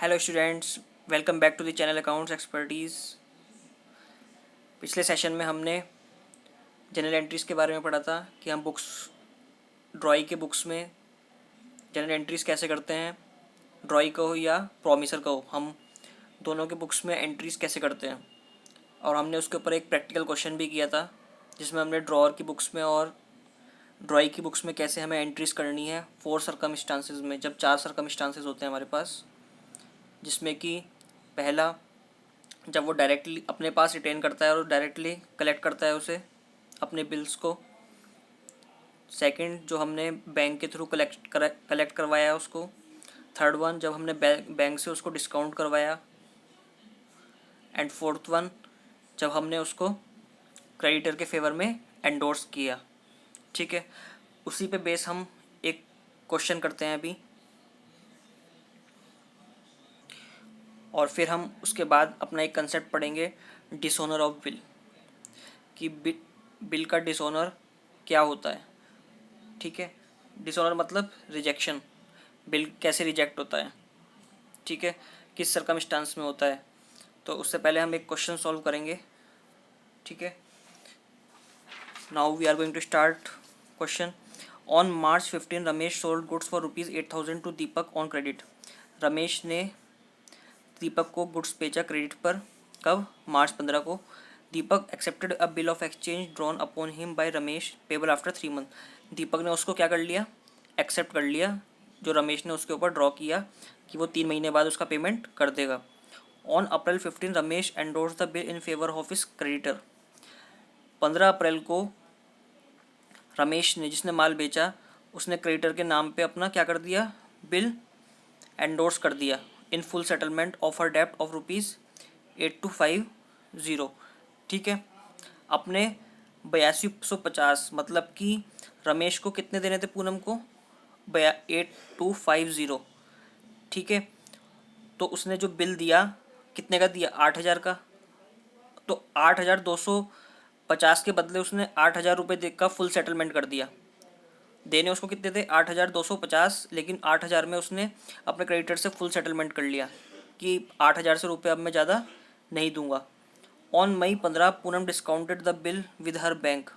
Hello students, welcome back to the channel accounts expertise. पिछले session में हमने general entries के बारे में पढ़ा था कि हम ड्रॉई के बुक्स में जनरल एंट्रीज़ कैसे करते हैं। ड्रॉई कहो या प्रॉमिसर कहो, हम दोनों के बुक्स में एंट्रीज़ कैसे करते हैं। और हमने उसके ऊपर एक प्रैक्टिकल क्वेश्चन भी किया था जिसमें हमने ड्रॉअर की बुक्स में और ड्रॉई की बुक्स में कैसे हमें एंट्रीज़ करनी है 4 सर्कमस्टांसेस में, जब 4 सर्कमस्टांसेस होते हैं हमारे पास, जिसमें कि पहला, जब वो डायरेक्टली अपने पास रिटेन करता है और डायरेक्टली कलेक्ट करता है उसे अपने बिल्स को। सेकंड, जो हमने बैंक के थ्रू कलेक्ट करवाया है उसको। थर्ड वन, जब हमने बैंक से उसको डिस्काउंट करवाया। एंड फोर्थ वन, जब हमने उसको क्रेडिटर के फेवर में एंडोर्स किया। ठीक है, उसी पे बेस हम एक क्वेश्चन करते हैं अभी, और फिर हम उसके बाद अपना एक कंसेप्ट पढ़ेंगे डिसऑनर ऑफ बिल, कि बिल का डिसऑनर क्या होता है। ठीक है, डिसऑनर मतलब रिजेक्शन, बिल कैसे रिजेक्ट होता है, ठीक है, किस सर्कमस्टांस में होता है। तो उससे पहले हम एक क्वेश्चन सॉल्व करेंगे। ठीक है, now we are going to start question. On March 15 Ramesh sold goods for ₹8,000 to Deepak on credit. Ramesh ने दीपक को गुड्स बेचा क्रेडिट पर। कब? March 15 को। Deepak accepted a bill of exchange drawn upon him by Ramesh payable after 3 month. Deepak ने उसको क्या कर लिया? एक्सेप्ट कर लिया, जो रमेश ने उसके ऊपर ड्रॉ किया कि वो 3 महीने बाद उसका पेमेंट कर देगा। On April 15 Ramesh endorse the bill in favour of his creditor. 15 अप्रैल को रमेश ने, जिसने माल बेचा, उसने क्रेडिटर के नाम पे अपना क्या कर दिया? बिल एंडोर्स कर दिया in full settlement of her डेप्ट ऑफ ₹8250। ठीक है, अपने 8250, मतलब कि रमेश को कितने देने थे पूनम को? 8250। ठीक है, तो उसने जो बिल दिया कितने का दिया? 8,000 का। तो 8,250 के बदले उसने 8,000 रुपये का फुल सेटलमेंट कर दिया। देने उसको कितने थे? 8,250, लेकिन 8,000 में उसने अपने क्रेडिटर से फुल सेटलमेंट कर लिया कि 8,000 से रुपये अब मैं ज़्यादा नहीं दूंगा। On May 15 Poonam discounted the bill with her bank.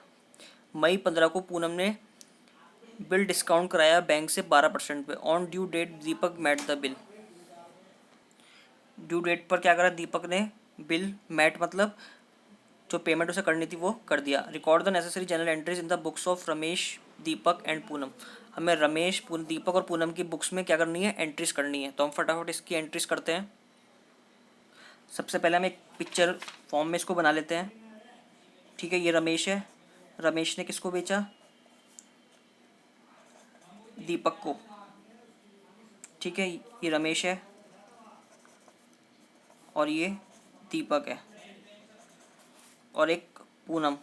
May 15 को पूनम ने बिल डिस्काउंट कराया बैंक से 12% पे। On due date Deepak met the bill. Due date पर क्या करा दीपक ने? बिल मेट मतलब जो पेमेंट उसे करनी थी वो कर दिया। Record the necessary general entries in the books of Ramesh, Deepak and Poonam. हमें दीपक और पूनम की बुक्स में क्या करनी है? एंट्रीज करनी है। तो हम फटाफट इसकी एंट्रीज करते हैं। सबसे पहले हम एक पिक्चर फॉर्म में इसको बना लेते हैं। ठीक है, ये रमेश है। रमेश ने किसको बेचा? दीपक को। ठीक है, ये रमेश है और ये दीपक है और एक पूनम।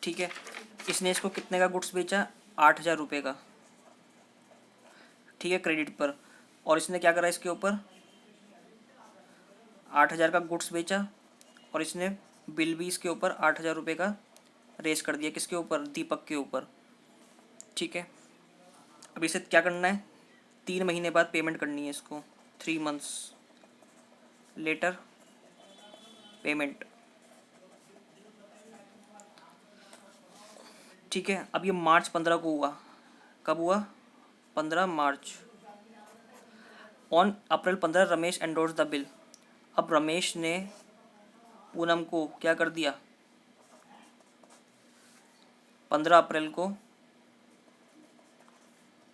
ठीक है, इसने इसको कितने का गुड्स बेचा? 8,000 रुपये का। ठीक है, क्रेडिट पर। और इसने क्या करा इसके ऊपर? 8,000 का गुड्स बेचा और इसने बिल भी इसके ऊपर 8,000 रुपये का रेस कर दिया। किसके ऊपर? दीपक के ऊपर। ठीक है, अब इसे क्या करना है? 3 महीने बाद पेमेंट करनी है इसको। 3 मंथ्स लेटर पेमेंट। ठीक है, अब ये March 15 को हुआ। कब हुआ? 15 March. On April 15 Ramesh endorse the bill. अब रमेश ने पूनम को क्या कर दिया? 15 अप्रैल को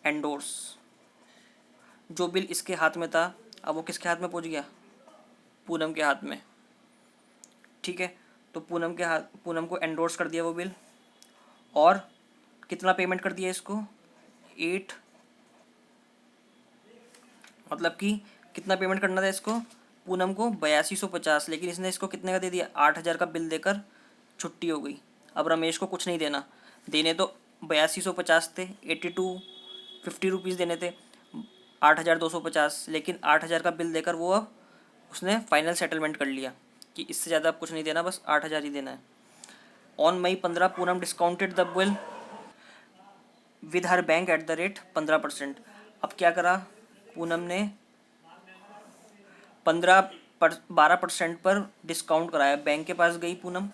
एंडोर्स। जो बिल इसके हाथ में था, अब वो किसके हाथ में पहुंच गया? पूनम के हाथ में। ठीक है, तो पूनम को एंडोर्स कर दिया वो बिल। और कितना पेमेंट कर दिया इसको? 8, मतलब कि कितना पेमेंट करना था इसको? पूनम को 8250, लेकिन इसने इसको कितने का दे दिया? 8,000 का बिल देकर छुट्टी हो गई। अब रमेश को कुछ नहीं देना। देने तो 8250 थे, 8250 देने थे, 8,250, लेकिन 8,000 का बिल देकर वो अब उसने फाइनल सेटलमेंट कर लिया कि इससे ज़्यादा अब कुछ नहीं देना, बस 8,000 ही देना है। On May 15 Poonam discounted the bill with her bank at the rate 15%। अब क्या करा पूनम ने? 12% पर डिस्काउंट कराया। बैंक के पास गई पूनम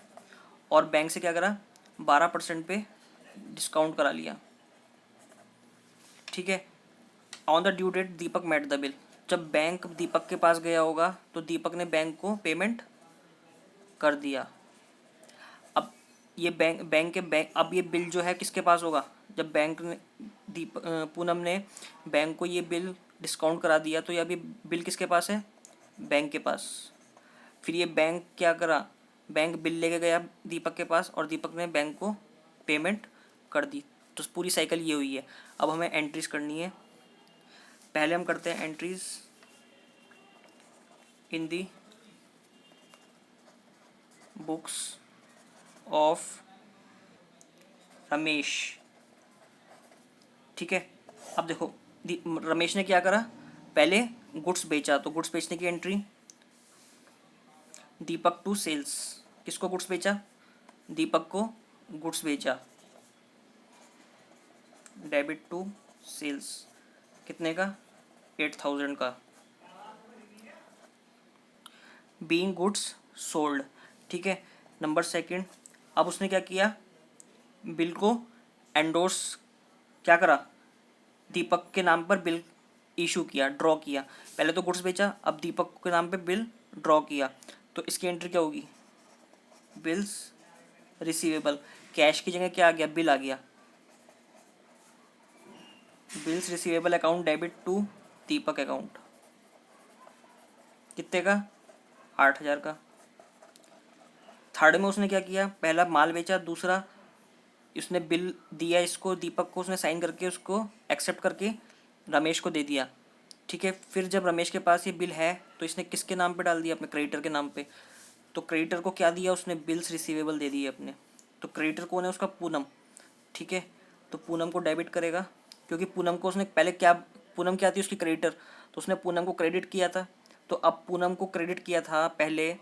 और बैंक से क्या करा, 12% पे डिस्काउंट करा लिया। ठीक है। On the due date Deepak met the bill. जब बैंक दीपक के पास गया होगा तो दीपक ने बैंक को पेमेंट कर दिया। अब ये बैंक अब ये बिल जो है किसके पास होगा, जब बैंक ने पूनम ने बैंक को ये बिल डिस्काउंट करा दिया तो ये अभी बिल किसके पास है, बैंक के पास। फिर ये बैंक क्या करा, बैंक बिल लेके गया दीपक के पास और दीपक ने बैंक को पेमेंट कर दी। तो पूरी साइकिल ये हुई है। अब हमें एंट्रीज करनी है। पहले हम करते हैं entries in the books of Ramesh. ठीक है। अब देखो रमेश ने क्या करा, पहले गुड्स बेचा, तो गुड्स बेचने की एंट्री दीपक टू सेल्स। किसको गुड्स बेचा, दीपक को गुड्स बेचा, डेबिट टू सेल्स। कितने का, 8000 का। Being goods sold. ठीक है। नंबर सेकंड, अब उसने क्या किया, बिल को एंडोर्स क्या करा, दीपक के नाम पर बिल इशू किया, ड्रॉ किया। पहले तो गुड्स बेचा, अब दीपक के नाम पे बिल ड्रॉ किया। तो इसकी एंट्री क्या होगी, बिल्स रिसीवेबल। कैश की जगह क्या आ गया, बिल आ गया। Bills receivable account debit to Deepak account. कितने का, 8000 का। थर्ड में उसने क्या किया, पहला माल बेचा, दूसरा उसने बिल दिया इसको दीपक को, उसने साइन करके उसको एक्सेप्ट करके रमेश को दे दिया। ठीक है। फिर जब रमेश के पास ये बिल है तो इसने किसके नाम पे डाल दिया, अपने क्रेडिटर के नाम पे। तो क्रेडिटर को क्या दिया उसने, बिल्स रिसीवेबल दे दिए अपने। तो क्रेडिटर कौन है उसका, पूनम। ठीक है। तो पूनम को डेबिट करेगा, क्योंकि पूनम को उसने पहले क्या, पूनम क्या थी उसकी क्रेडिटर, तो उसने पूनम को क्रेडिट किया था। तो अब पूनम को क्रेडिट किया था पहले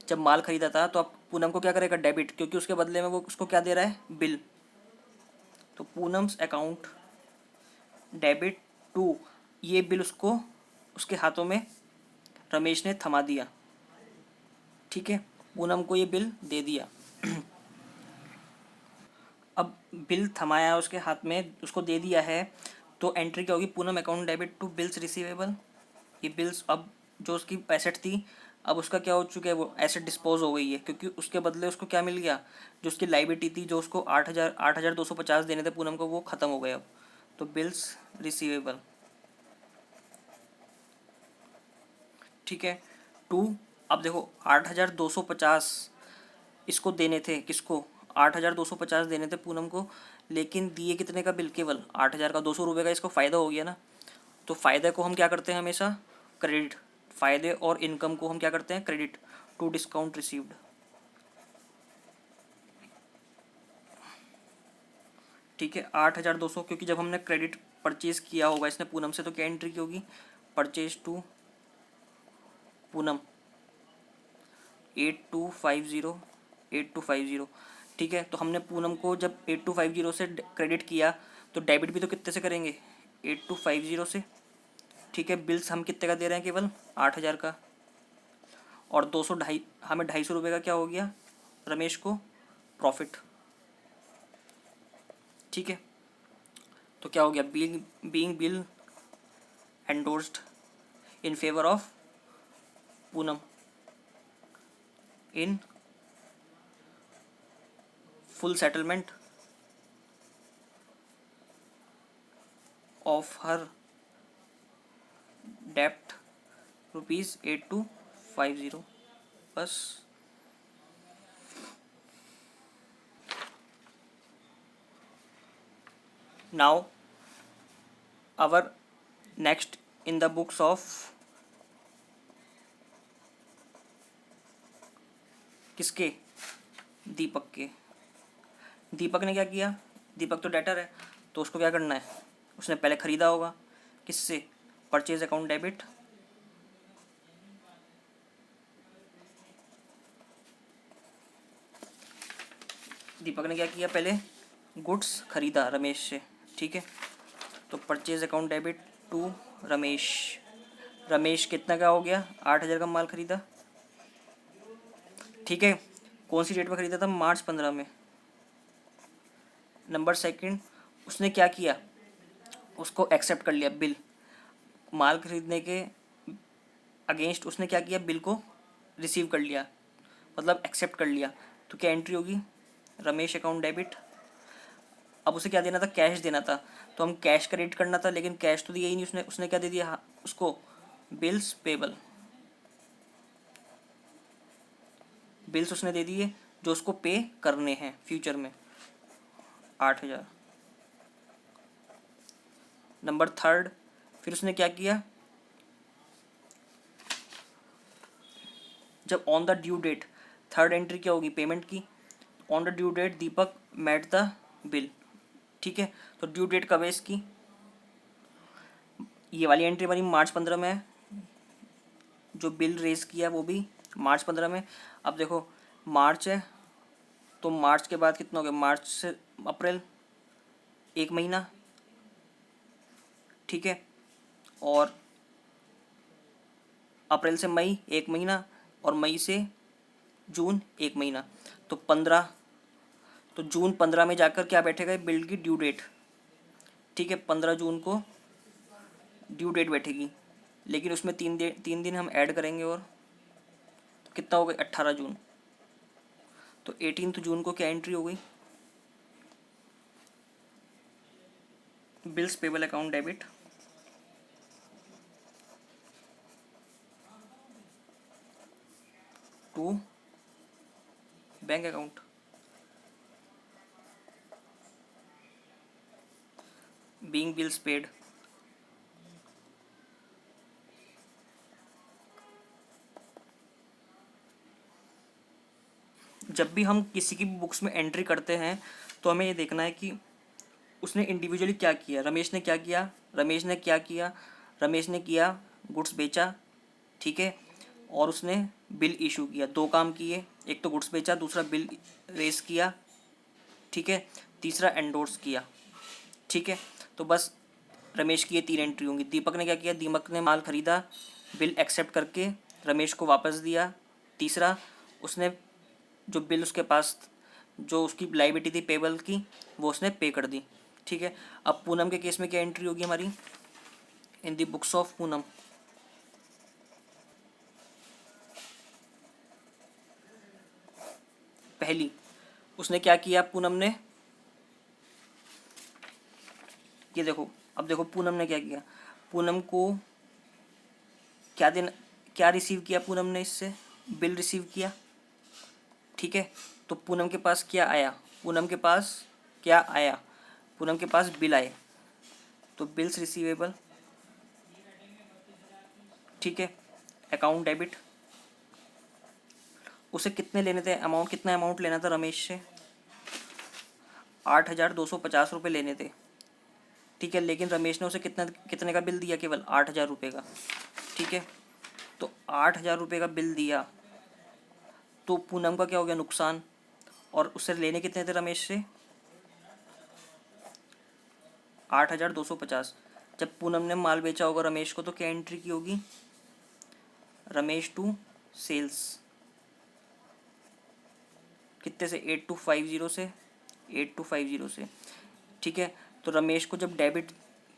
जब माल खरीदा था, तो अब पूनम को क्या करेगा, डेबिट, क्योंकि उसके बदले में वो उसको क्या दे रहा है, बिल। तो पूनम्स अकाउंट डेबिट टू, ये बिल उसको उसके हाथों में रमेश ने थमा दिया। ठीक है। पूनम को ये बिल दे दिया। अब बिल थमाया उसके हाथ में, उसको दे दिया है, तो एंट्री क्या होगी, Poonam account debit to bills receivable. ये बिल्स, अब जो उसकी एसेट थी अब उसका क्या हो चुका है, वो एसेट डिस्पोज हो गई है, क्योंकि उसके बदले उसको क्या मिल गया, जो उसकी लाइबिलिटी थी, जो उसको 8250 देने थे पूनम को, वो ख़त्म हो गए अब। तो बिल्स रिसीवेबल। ठीक है। टू, अब देखो 8250 इसको देने थे, किसको, 8250 देने थे पूनम को, लेकिन दिए कितने का बिल, केवल 8000 का। 200 रुपये का इसको फ़ायदा हो गया ना। तो फ़ायदे को हम क्या करते हैं हमेशा, क्रेडिट। फ़ायदे और इनकम को हम क्या करते हैं, क्रेडिट टू डिस्काउंट रिसीव्ड। ठीक है। 8200, क्योंकि जब हमने क्रेडिट परचेज किया होगा इसने पूनम से, तो क्या एंट्री की होगी, परचेज टू पूनम 8250। ठीक है। तो हमने पूनम को जब 8250 से क्रेडिट किया, तो डेबिट भी तो कितने से करेंगे, 8250 से। ठीक है। बिल्स हम कितने का दे रहे हैं, केवल 8000 का। और 200 ढाई हमें 250 रुपये का क्या हो गया, रमेश को प्रॉफिट। ठीक है। तो क्या हो गया, being bill endorsed in favour of Poonam in full settlement of her डेप्ट ₹8250। बस। Now our next in the books of किसके, दीपक के। दीपक ने क्या किया, दीपक तो डेटर है, तो उसको क्या करना है, उसने पहले ख़रीदा होगा किससे, परचेज अकाउंट डेबिट दीपक ने क्या किया, पहले गुड्स खरीदा रमेश से। ठीक है। तो purchase account debit to Ramesh, Ramesh कितना का हो गया, 8,000 का माल खरीदा, ठीक है। कौन सी डेट में खरीदा था, मार्च 15 में। नंबर सेकंड, उसने क्या किया, उसको एक्सेप्ट कर लिया बिल, माल खरीदने के अगेंस्ट उसने क्या किया, बिल को रिसीव कर लिया, मतलब एक्सेप्ट कर लिया। तो क्या एंट्री होगी, रमेश अकाउंट डेबिट। अब उसे क्या देना था, कैश देना था, तो हम कैश क्रेडिट करना था, लेकिन कैश तो दिया ही नहीं उसने। उसने क्या दे दिया, उसको बिल्स पेबल, बिल्स उसने दे दिए जो उसको पे करने हैं फ्यूचर में, 8,000। नंबर थर्ड, फिर उसने क्या किया, जब on the due date, third entry क्या होगी, पेमेंट की। On the due date Deepak met the bill, ठीक है। तो ड्यू डेट कब है इसकी, ये वाली एंट्री हमारी मार्च 15 में है, जो बिल रेज किया वो भी मार्च 15 में। अब देखो मार्च है, तो मार्च के बाद कितना हो गया, मार्च से अप्रैल, 1 महीना, ठीक है। और अप्रैल से मई 1 महीना, और मई से जून 1 महीना, तो 15। तो जून 15 में जाकर क्या बैठेगा, बिल की ड्यू डेट, ठीक है। 15 जून को ड्यू डेट बैठेगी, लेकिन उसमें 3 दिन हम ऐड करेंगे, और तो कितना हो गया, 18 जून। तो 18 जून को क्या एंट्री हो गई, bills payable account debit, to bank account. Being bills paid, जब भी हम किसी की बुक्स में एंट्री करते हैं तो हमें ये देखना है कि उसने इंडिविजुअली क्या किया। रमेश ने क्या किया, रमेश ने क्या किया, रमेश ने किया गुड्स बेचा, ठीक है, और उसने बिल इशू किया। 2 काम किए, एक तो गुड्स बेचा, दूसरा बिल रेस किया, ठीक है, तीसरा एंडोर्स किया, ठीक है। तो बस रमेश की ये 3 एंट्री होंगी। दीपक ने क्या किया, दीपक ने माल खरीदा, बिल एक्सेप्ट करके रमेश को वापस दिया। तीसरा, उसने जो बिल उसके पास, जो उसकी लाइबिलिटी थी पेबल की, वो उसने पे कर दी, ठीक है। अब पूनम के केस में क्या एंट्री होगी हमारी, इन द बुक्स ऑफ पूनम। पहली, उसने क्या किया पूनम ने, ये देखो, अब देखो पूनम ने क्या किया, पूनम को क्या देना, क्या रिसीव किया पूनम ने इससे, बिल रिसीव किया, ठीक है। तो पूनम के पास क्या आया, पूनम के पास क्या आया, पूनम के पास बिल आए, तो बिल्स रिसीवेबल, ठीक है, अकाउंट डेबिट। उसे कितने लेने थे अमाउंट, कितना अमाउंट लेना था रमेश से, 8,250 रुपये लेने थे, ठीक है। लेकिन रमेश ने उसे कितना, कितने का बिल दिया, केवल 8,000 रुपये का, ठीक है। तो 8,000 रुपये का बिल दिया, तो पूनम का क्या हो गया, नुकसान। और उससे लेने कितने थे रमेश से, 8,250। जब पूनम ने माल बेचा होगा रमेश को, तो क्या एंट्री की होगी, रमेश टू सेल्स, कितने से, 8250 से, 8250 से, ठीक है। तो रमेश को जब डेबिट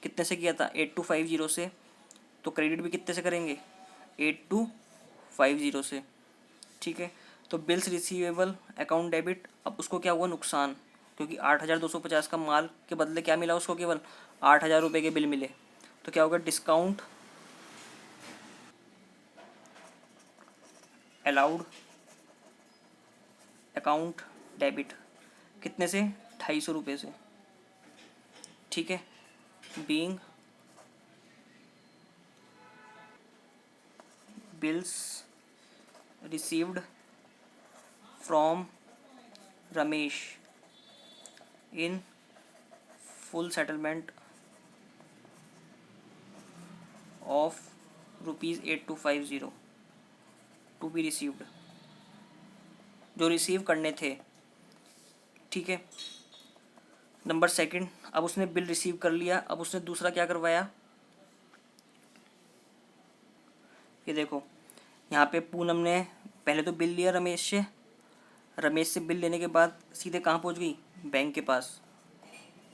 कितने से किया था, 8250 से, तो क्रेडिट भी कितने से करेंगे, 8250 से, ठीक है। तो बिल्स रिसीवेबल अकाउंट डेबिट, अब उसको क्या हुआ, नुकसान, क्योंकि 8,250 का माल के बदले क्या मिला उसको, केवल 8,000 रुपये के बिल मिले। तो क्या होगा, डिस्काउंट अलाउड अकाउंट डेबिट, कितने से, 250 रुपये से, ठीक है। Being bills received from Ramesh in full settlement of ₹8250 to be received, जो रिसीव करने थे, ठीक है। नंबर सेकंड, अब उसने बिल रिसीव कर लिया, अब उसने दूसरा क्या करवाया, ये देखो, यहाँ पे पूनम ने पहले तो बिल लिया रमेश से बिल लेने के बाद सीधे कहाँ पहुँच गई, बैंक के पास।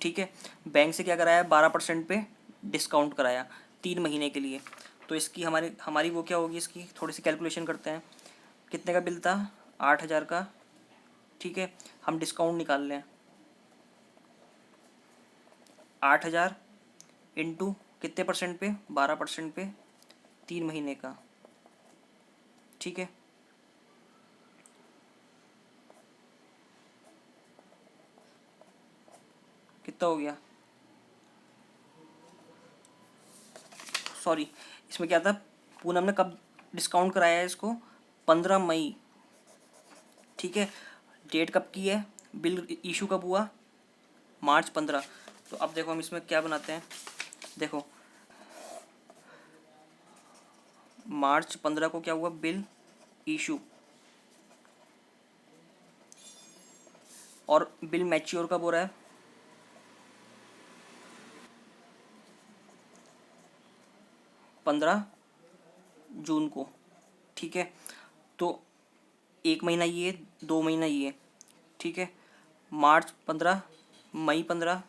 ठीक है, बैंक से क्या कराया, 12% पे डिस्काउंट कराया 3 महीने के लिए। तो इसकी हमारी हमारी वो क्या होगी, इसकी थोड़ी सी कैलकुलेशन करते हैं। कितने का बिल था, 8,000 का। ठीक है, हम डिस्काउंट निकाल लें, 8,000 इंटू कितने परसेंट पे, 12% पे, 3 महीने का। ठीक है, कितना हो गया, सॉरी, इसमें क्या था, पूनम ने कब डिस्काउंट कराया है इसको, 15 मई। ठीक है, डेट कब की है, बिल इशू कब हुआ, March 15। तो अब देखो हम इसमें क्या बनाते हैं, देखो March 15 को क्या हुआ, बिल इशू, और बिल मैच्योर कब हो रहा है, 15 जून को। ठीक है, तो 1 महीना ये, 2 महीना ये। ठीक है, March 15, May 15,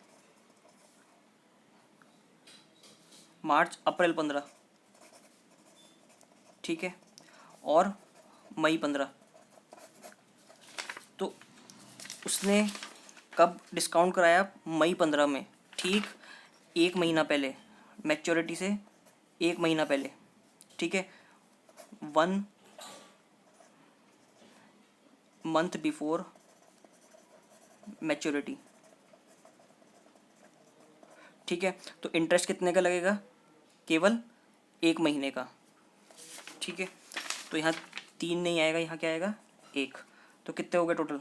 April 15। ठीक है, और May 15। तो उसने कब डिस्काउंट कराया, May 15 में। ठीक, 1 महीना पहले, मैच्योरिटी से 1 महीना पहले। ठीक है, 1 month बिफोर मैच्योरिटी। ठीक है, तो इंटरेस्ट कितने का लगेगा, केवल 1 महीने का। ठीक है, तो यहाँ 3 नहीं आएगा, यहाँ क्या आएगा, 1। तो कितने हो गए टोटल,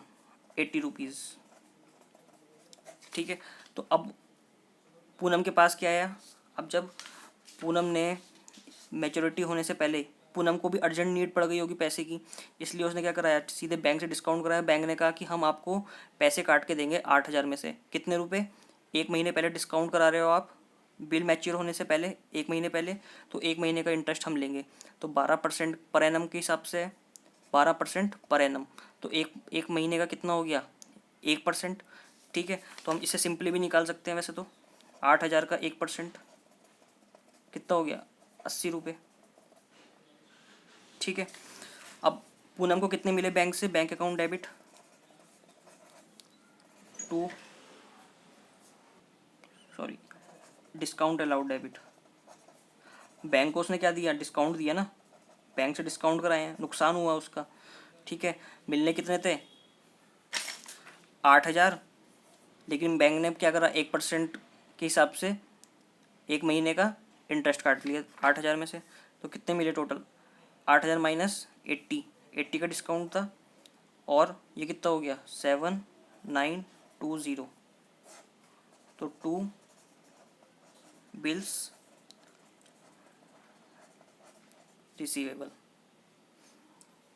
80 रुपीज़। ठीक है, तो अब पूनम के पास क्या आया, अब जब पूनम ने मैच्योरिटी होने से पहले, पूनम को भी अर्जेंट नीड पड़ गई होगी पैसे की, इसलिए उसने क्या कराया, सीधे बैंक से डिस्काउंट कराया। बैंक ने कहा कि हम आपको पैसे काट के देंगे 8,000 में से कितने रुपए, 1 महीने पहले डिस्काउंट करा रहे हो आप, बिल मैच्योर होने से पहले 1 महीने पहले, तो 1 महीने का इंटरेस्ट हम लेंगे। तो 12% पर एनम के हिसाब से, 12% पर एनम, तो एक महीने का कितना हो गया, 1%। ठीक है, तो हम इसे सिंपली भी निकाल सकते हैं वैसे तो, 8,000 का 1% कितना हो गया, 80 रुपये। ठीक है, अब पूनम को कितने मिले बैंक से, bank account debit, 2, sorry, discount allowed debit. Bank को उसने क्या दिया, डिस्काउंट दिया ना, बैंक से डिस्काउंट कराए हैं, नुकसान हुआ उसका। ठीक है, मिलने कितने थे, 8,000, लेकिन बैंक ने क्या करा, 1% के हिसाब से 1 महीने का इंटरेस्ट काट लिया 8,000 में से। तो कितने मिले टोटल, 8,000 माइनस 80 का डिस्काउंट था, और ये कितना हो गया, 7,920। तो 2 बिल्स रिसीवेबल।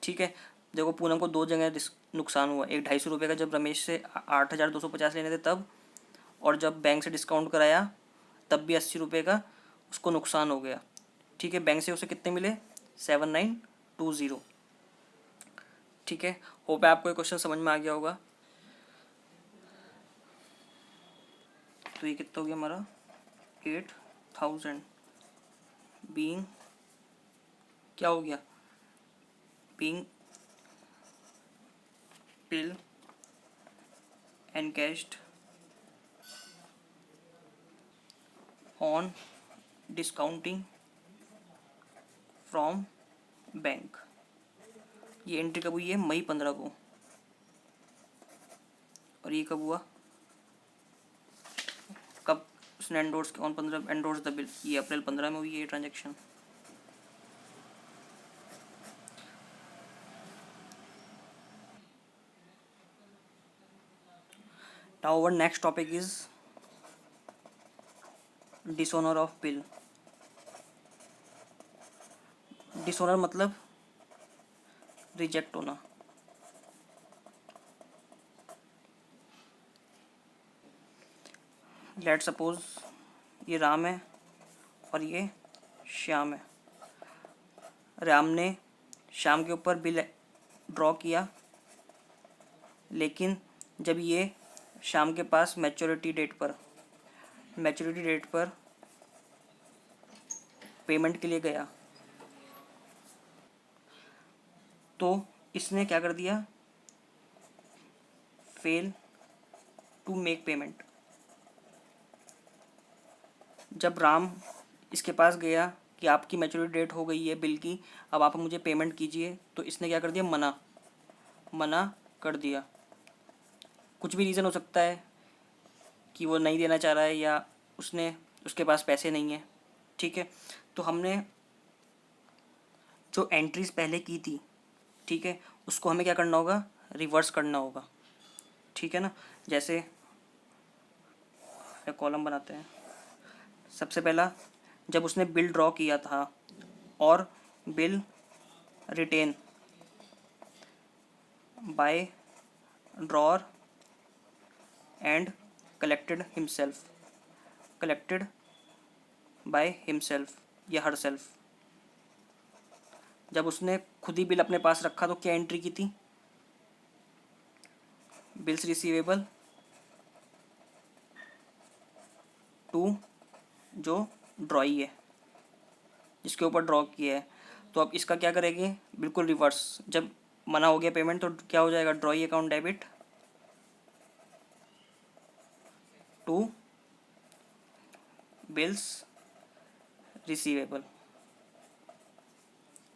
ठीक है, देखो पूनम को 2 जगह नुकसान हुआ, एक 250 रुपये का जब रमेश से 8,250 लेने थे तब, और जब बैंक से डिस्काउंट कराया तब भी 80 रुपये का उसको नुकसान हो गया। ठीक है, बैंक से उसे कितने मिले, 7,920। ठीक है, होप है आपको ये क्वेश्चन समझ में आ गया होगा। तो ये कितना हो गया हमारा, 8,000 बीइंग, क्या हो गया, being bill encashed on discounting from bank. ये एंट्री कब हुई है, May 15 को, और ये कब हुआ, कब उसने endorse on 15 endorse the bill, ये April 15 में हुई है ये transaction. Now our next topic is dishonor of bill। Dishonour मतलब रिजेक्ट होना। लेट सपोज ये राम है और ये श्याम है। राम ने श्याम के ऊपर बिल ड्रॉ किया, लेकिन जब ये श्याम के पास मैच्योरिटी डेट पर पेमेंट के लिए गया, तो इसने क्या कर दिया, फेल टू मेक पेमेंट। जब राम इसके पास गया कि आपकी मैच्योरिटी डेट हो गई है बिल की, अब आप मुझे पेमेंट कीजिए, तो इसने क्या कर दिया, मना कर दिया। कुछ भी रीज़न हो सकता है कि वो नहीं देना चाह रहा है या उसके पास पैसे नहीं है। ठीक है, तो हमने जो एंट्रीज पहले की थी, ठीक है, उसको हमें क्या करना होगा, रिवर्स करना होगा। ठीक है ना, जैसे कॉलम बनाते हैं। सबसे पहला, जब उसने बिल ड्रॉ किया था और bill written by drawer and collected by himself या हरसेल्फ। जब उसने खुद ही बिल अपने पास रखा तो क्या एंट्री की थी, बिल्स रिसीवेबल टू जो ड्रॉई है, जिसके ऊपर ड्रॉ किया है। तो अब इसका क्या करेंगे, बिल्कुल रिवर्स। जब मना हो गया पेमेंट तो क्या हो जाएगा, drawee account debit to bills receivable.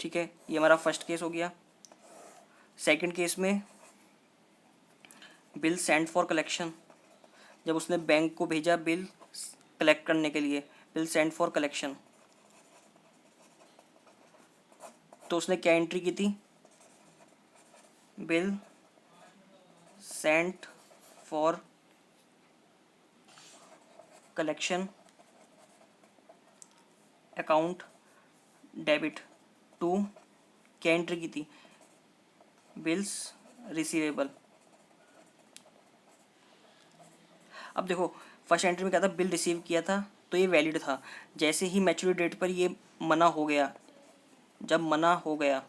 ठीक है, ये हमारा फर्स्ट केस हो गया। सेकंड केस में बिल सेंड फॉर कलेक्शन, जब उसने बैंक को भेजा बिल कलेक्ट करने के लिए, बिल सेंड फॉर कलेक्शन, तो उसने क्या एंट्री की थी, bill sent for collection account debit to, क्या एंट्री की थी, बिल्स रिसीवेबल। अब देखो, फर्स्ट एंट्री में क्या था, बिल रिसीव किया था तो ये वैलिड था। जैसे ही मैच्योरिटी डेट पर ये मना हो गया, जब मना हो गया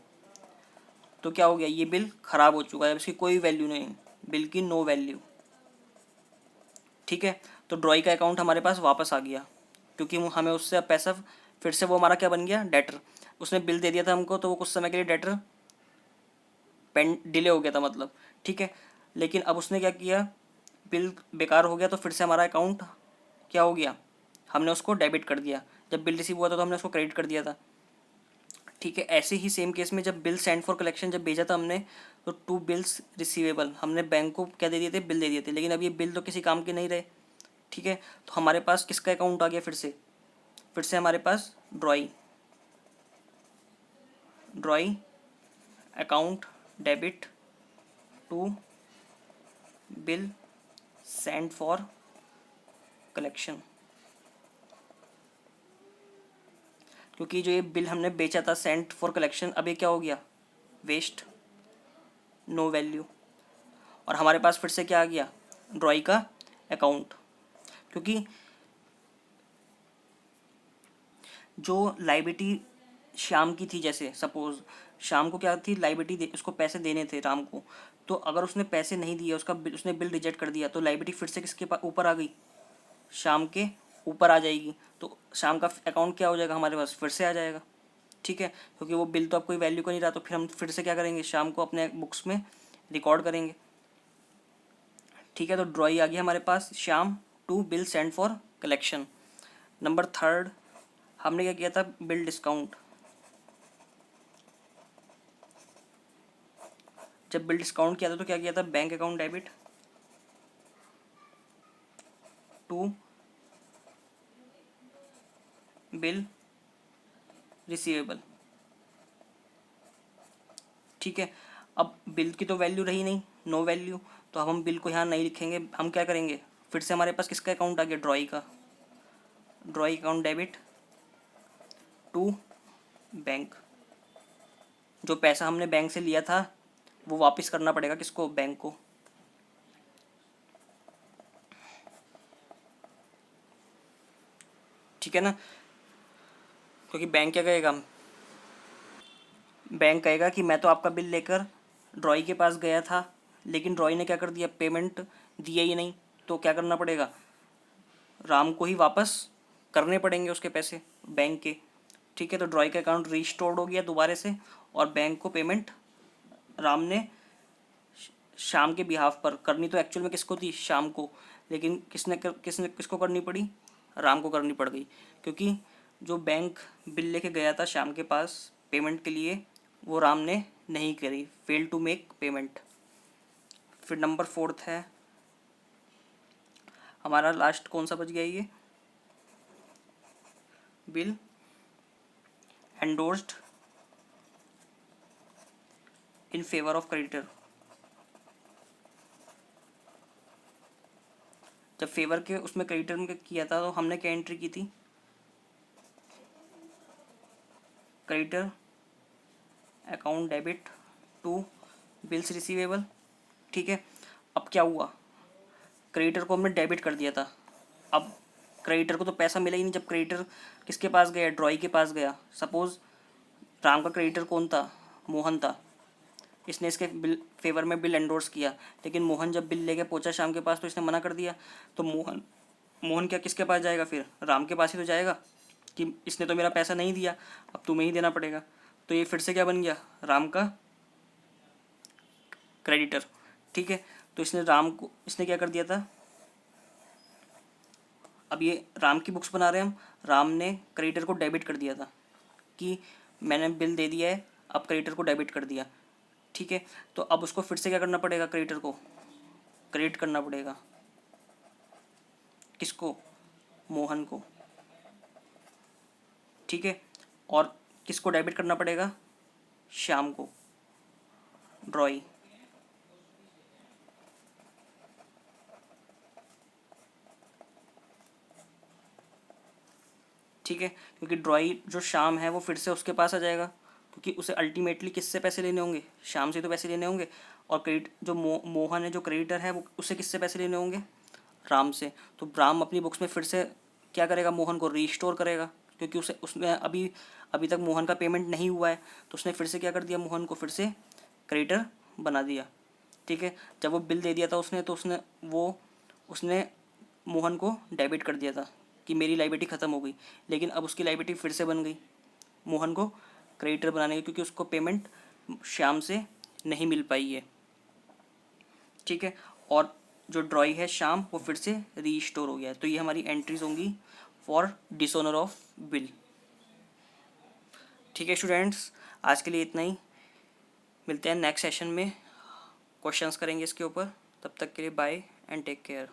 तो क्या हो गया, ये बिल ख़राब हो चुका है, इसकी कोई वैल्यू नहीं, बिल की नो वैल्यू। ठीक है, तो ड्रॉई का अकाउंट हमारे पास वापस आ गया, क्योंकि हमें उससे अब पैसा फिर से, वो हमारा क्या बन गया, डेटर। उसने बिल दे दिया था हमको, तो वो कुछ समय के लिए डेटर पेंड डिले हो गया था मतलब। ठीक है, लेकिन अब उसने क्या किया, बिल बेकार हो गया तो फिर से हमारा अकाउंट क्या हो गया, हमने उसको डेबिट कर दिया। जब बिल रिसीव हुआ था तो हमने उसको क्रेडिट कर दिया था। ठीक है, ऐसे ही सेम केस में जब बिल सेंड फॉर कलेक्शन जब भेजा था हमने, तो टू बिल्स रिसीवेबल, हमने बैंक को क्या दे दिए थे, बिल दे दिए थे, लेकिन अब ये बिल तो किसी काम के नहीं रहे। ठीक है, तो हमारे पास किसका अकाउंट आ गया, फिर से हमारे पास drawee account debit to bill send for collection. क्योंकि जो ये बिल हमने बेचा था सेंट फॉर कलेक्शन, अब ये क्या हो गया, वेस्ट, नो वैल्यू, और हमारे पास फिर से क्या आ गया, ड्रॉई का अकाउंट। क्योंकि जो लाइबिलिटी श्याम की थी, जैसे सपोज श्याम को क्या थी, लाइबिलिटी उसको पैसे देने थे राम को, तो अगर उसने पैसे नहीं दिए, उसने बिल रिजेक्ट कर दिया, तो लाइबिलिटी फिर से किसके ऊपर आ गई, श्याम के ऊपर आ जाएगी। तो श्याम का अकाउंट क्या हो जाएगा, हमारे पास फिर से आ जाएगा। ठीक है, क्योंकि वो बिल तो अब कोई वैल्यू का नहीं रहा, तो फिर हम फिर से क्या करेंगे, शाम को अपने बुक्स में रिकॉर्ड करेंगे। ठीक है, तो ड्रॉई आ गई हमारे पास, Shyam to bill send for collection. Number third, हमने क्या किया था, बिल डिस्काउंट। जब बिल डिस्काउंट किया था तो क्या किया था, bank account debit to bill receivable. ठीक है, अब बिल की तो वैल्यू रही नहीं, नो वैल्यू, तो अब हम बिल को यहाँ नहीं लिखेंगे, हम क्या करेंगे, फिर से हमारे पास किसका अकाउंट आ गया, drawee account debit to bank. जो पैसा हमने बैंक से लिया था वो वापस करना पड़ेगा किसको, बैंक को। ठीक है ना, क्योंकि बैंक क्या कहेगा, बैंक कहेगा कि मैं तो आपका बिल लेकर ड्रॉई के पास गया था, लेकिन ड्रॉई ने क्या कर दिया, पेमेंट दिया ही नहीं, तो क्या करना पड़ेगा, राम को ही वापस करने पड़ेंगे उसके पैसे बैंक के। ठीक है, तो ड्रॉई का अकाउंट रीस्टोर्ड हो गया दोबारा से, और बैंक को पेमेंट राम ने शाम के बिहाफ पर करनी तो एक्चुअल में किसको थी, शाम को, लेकिन किसको करनी पड़ी, राम को करनी पड़ गई, क्योंकि जो बैंक बिल लेके गया था शाम के पास पेमेंट के लिए, वो राम ने नहीं करी, फेल टू मेक पेमेंट। फिर नंबर 4 है हमारा, लास्ट कौन सा बच गया ये, bill endorsed in favour of creditor. जब फेवर के उसमें क्रेडिटर में किया था तो हमने क्या एंट्री की थी, creditor account debit to bills receivable. ठीक है, अब क्या हुआ, क्रेडिटर को हमने डेबिट कर दिया था, अब क्रेडिटर को तो पैसा मिला ही नहीं, जब क्रेडिटर किसके पास गया, ड्रॉई के पास गया। सपोज राम का क्रेडिटर कौन था, मोहन था, इसने इसके बिल फेवर में बिल एंडोर्स किया, लेकिन मोहन जब बिल लेके पहुंचा शाम के पास तो इसने मना कर दिया, तो मोहन मोहन क्या किसके पास जाएगा, फिर राम के पास ही तो जाएगा कि इसने तो मेरा पैसा नहीं दिया, अब तुम्हें ही देना पड़ेगा। तो ये फिर से क्या बन गया, राम का क्रेडिटर। ठीक है, तो इसने क्या कर दिया था, अब ये राम की बुक्स बना रहे हैं हम, राम ने क्रेडिटर को डेबिट कर दिया था कि मैंने बिल दे दिया है, अब क्रेडिटर को डेबिट कर दिया। ठीक है, तो अब उसको फिर से क्या करना पड़ेगा, क्रेडिटर को क्रेडिट करना पड़ेगा, किसको, मोहन को। ठीक है, और किसको डेबिट करना पड़ेगा, श्याम को, ड्रॉई। ठीक है, क्योंकि ड्रॉई जो शाम है वो फिर से उसके पास आ जाएगा, क्योंकि उसे अल्टीमेटली किससे पैसे लेने होंगे, शाम से तो पैसे लेने होंगे, और क्रेडिट जो मोहन है जो क्रेडिटर है वो उसे किससे पैसे लेने होंगे, राम से। तो राम अपनी बुक्स में फिर से क्या करेगा, मोहन को रीस्टोर करेगा, क्योंकि उसे उसने अभी अभी तक मोहन का पेमेंट नहीं हुआ है, तो उसने फिर से क्या कर दिया, मोहन को फिर से क्रेडिटर बना दिया। ठीक है, जब वो बिल दे दिया था उसने, तो उसने मोहन को डेबिट कर दिया था कि मेरी लाइबिलिटी ख़त्म हो गई, लेकिन अब उसकी लाइबिलिटी फिर से बन गई मोहन को क्रेडिटर बनाने की, क्योंकि उसको पेमेंट श्याम से नहीं मिल पाई है। ठीक है, और जो ड्रॉई है श्याम वो फिर से रीस्टोर हो गया है। तो ये हमारी एंट्रीज होंगी फॉर डिसऑनर ऑफ बिल। ठीक है स्टूडेंट्स, आज के लिए इतना ही, मिलते हैं नेक्स्ट सेशन में, क्वेश्चंस करेंगे इसके ऊपर। तब तक के लिए बाय एंड टेक केयर।